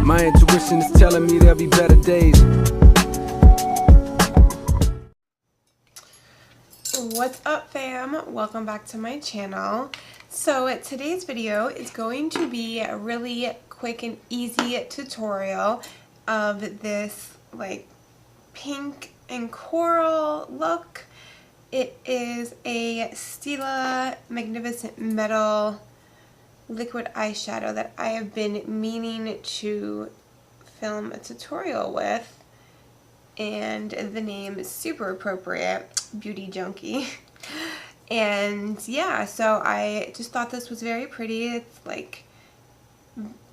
My intuition is telling me there'll be better days. What's up, fam? Welcome back to my channel. So today's video is going to be a really quick and easy tutorial of this like pink and coral look. It is a Stila Magnificent Metal liquid eyeshadow that I have been meaning to film a tutorial with, and the name is super appropriate, Beauty Junkie. And yeah, so I just thought this was very pretty. It's like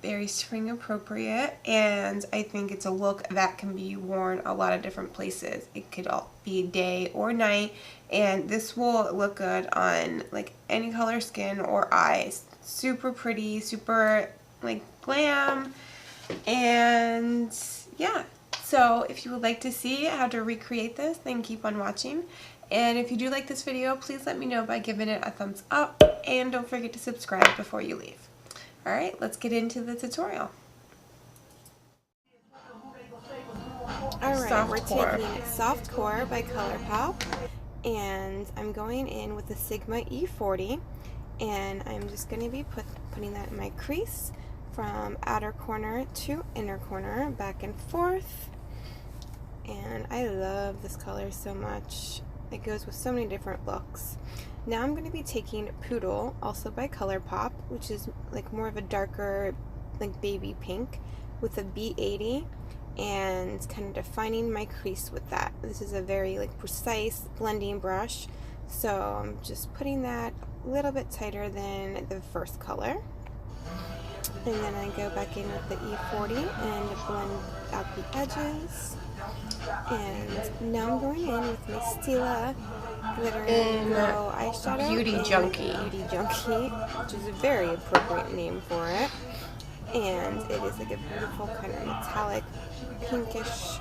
very spring appropriate, and I think it's a look that can be worn a lot of different places. It could all be day or night, and this will look good on like any color skin or eyes. Super pretty, super like glam. And yeah, so if you would like to see how to recreate this, then keep on watching. And if you do like this video, please let me know by giving it a thumbs up, and don't forget to subscribe before you leave. Alright, let's get into the tutorial. Alright, we're taking Soft Core by ColourPop, and I'm going in with the Sigma E40, and I'm just going to be putting that in my crease from outer corner to inner corner, back and forth. And I love this color so much. It goes with so many different looks. Now I'm going to be taking Poodle, also by ColourPop, which is like more of a darker like baby pink, with a B80, and kind of defining my crease with that. This is a very like precise blending brush, so I'm just putting that a little bit tighter than the first color. And then I go back in with the E40 and blend out the edges. And now I'm going in with my Stila Glitter Glow Eyeshadow. Beauty Junkie. Beauty Junkie, which is a very appropriate name for it. And it is like a beautiful kind of metallic pinkish.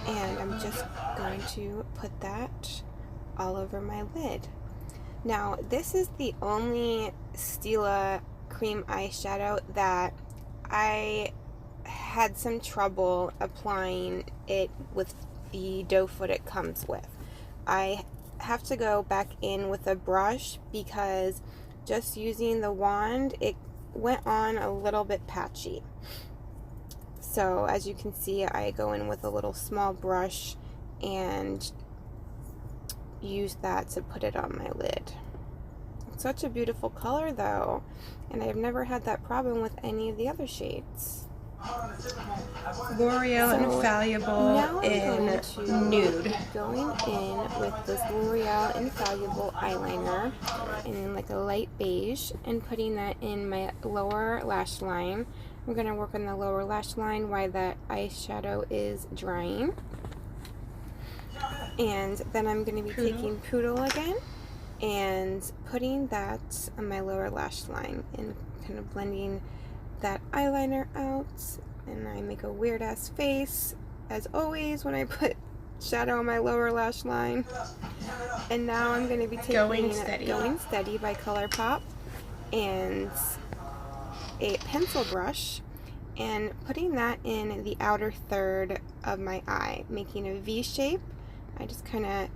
And I'm just going to put that all over my lid. Now, this is the only Stila cream eyeshadow that I had some trouble applying it with the doe foot it comes with. I have to go back in with a brush because just using the wand, it went on a little bit patchy. So as you can see, I go in with a little small brush and use that to put it on my lid. It's such a beautiful color though, and I've never had that problem with any of the other shades. L'Oreal Infallible in Nude. Going in with this L'Oreal Infallible eyeliner in like a light beige, and putting that in my lower lash line. I'm going to work on the lower lash line while that eyeshadow is drying. And then I'm going to be taking Poodle again and putting that on my lower lash line and kind of blending that eyeliner out. And I make a weird ass face as always when I put shadow on my lower lash line. And now I'm going to be taking Going Steady by ColourPop and a pencil brush and putting that in the outer third of my eye, making a V shape. I just kind of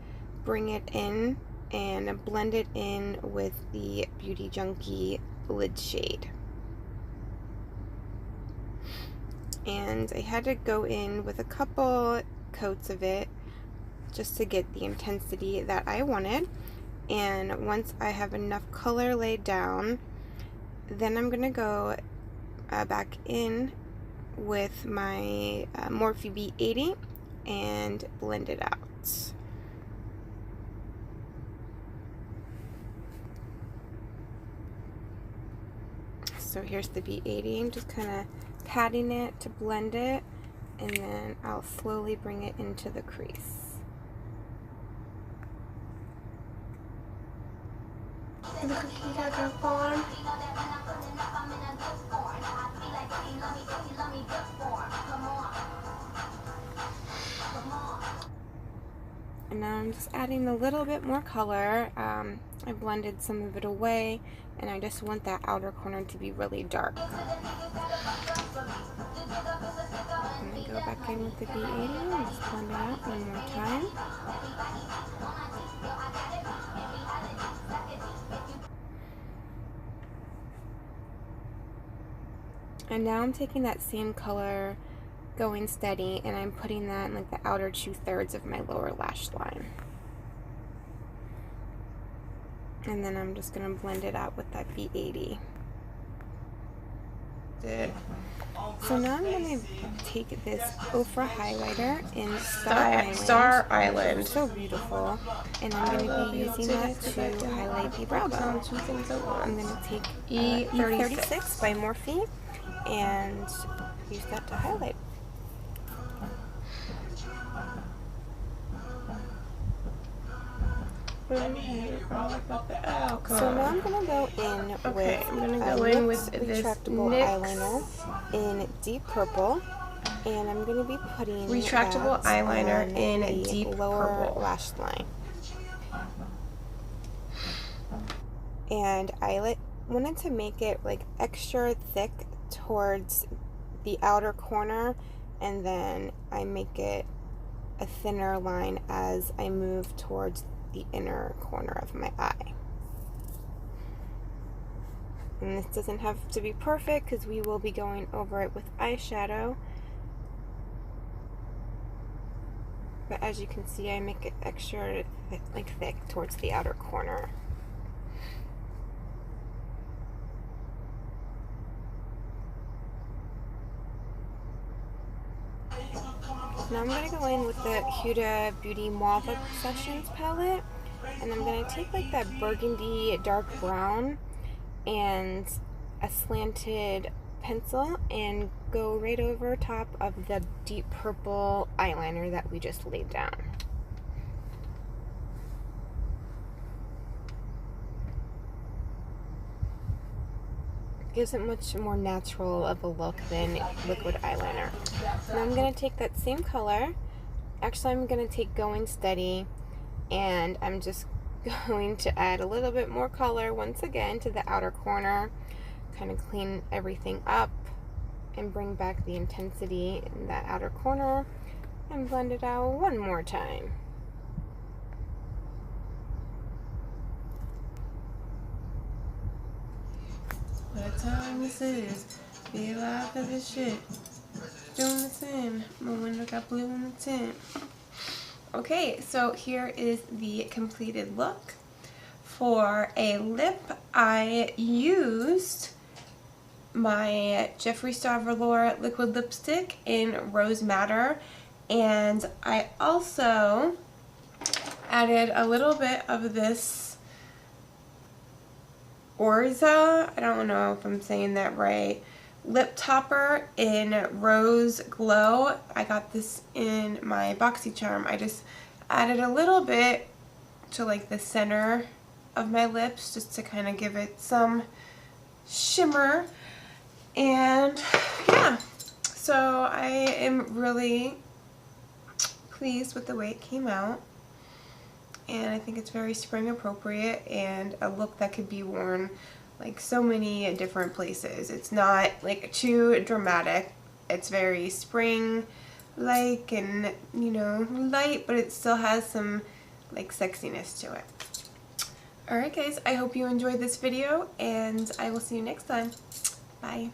bring it in and blend it in with the Beauty Junkie lid shade. And I had to go in with a couple coats of it just to get the intensity that I wanted. And once I have enough color laid down, then I'm going to go back in with my Morphe B80 and blend it out. So here's the B80. I'm just kind of patting it to blend it, and then I'll slowly bring it into the crease. The cookie got her on. And now I'm just adding a little bit more color. I blended some of it away, and I just want that outer corner to be really dark. I'm going to go back in with the B80 and just blend it out one more time. And now I'm taking that same color, going steady, and I'm putting that in like the outer 2/3 of my lower lash line. And then I'm just going to blend it out with that B80. So now I'm going to take this OFRA highlighter in Star Island. It's so beautiful. And I'm going to be using that to highlight the brow bone. I'm going to take E36 by Morphe and use that to highlight. So now I'm going to go in with this retractable eyeliner in deep purple, and I'm going to be putting retractable eyeliner in deep lower purple lash line. And I wanted to make it like extra thick towards the outer corner, and then I make it a thinner line as I move towards the inner corner of my eye. And this doesn't have to be perfect because we will be going over it with eyeshadow. But as you can see, I make it extra thick towards the outer corner. Now I'm going to go in with the Huda Beauty Mauve Obsessions palette, and I'm going to take like that burgundy dark brown and a slanted pencil and go right over top of the deep purple eyeliner that we just laid down. Gives it much more natural of a look than liquid eyeliner. Now I'm going to take that same color, actually I'm going to take Going Steady, and I'm just going to add a little bit more color once again to the outer corner, kind of clean everything up and bring back the intensity in that outer corner, and blend it out one more time. What time this is? Be alive for this shit. Doing the thing. My window got blue in the tint. Okay, so here is the completed look. For a lip, I used my Jeffree Star Velour liquid lipstick in Rose Madder, and I also added a little bit of this ORYZA, I don't know if I'm saying that right, lip topper in Rose Glow. I got this in my BoxyCharm. I just added a little bit to like the center of my lips just to kind of give it some shimmer. And yeah, so I am really pleased with the way it came out. And I think it's very spring appropriate and a look that could be worn like so many different places. It's not like too dramatic. It's very spring like and, you know, light, but it still has some like sexiness to it. Alright guys, I hope you enjoyed this video and I will see you next time. Bye.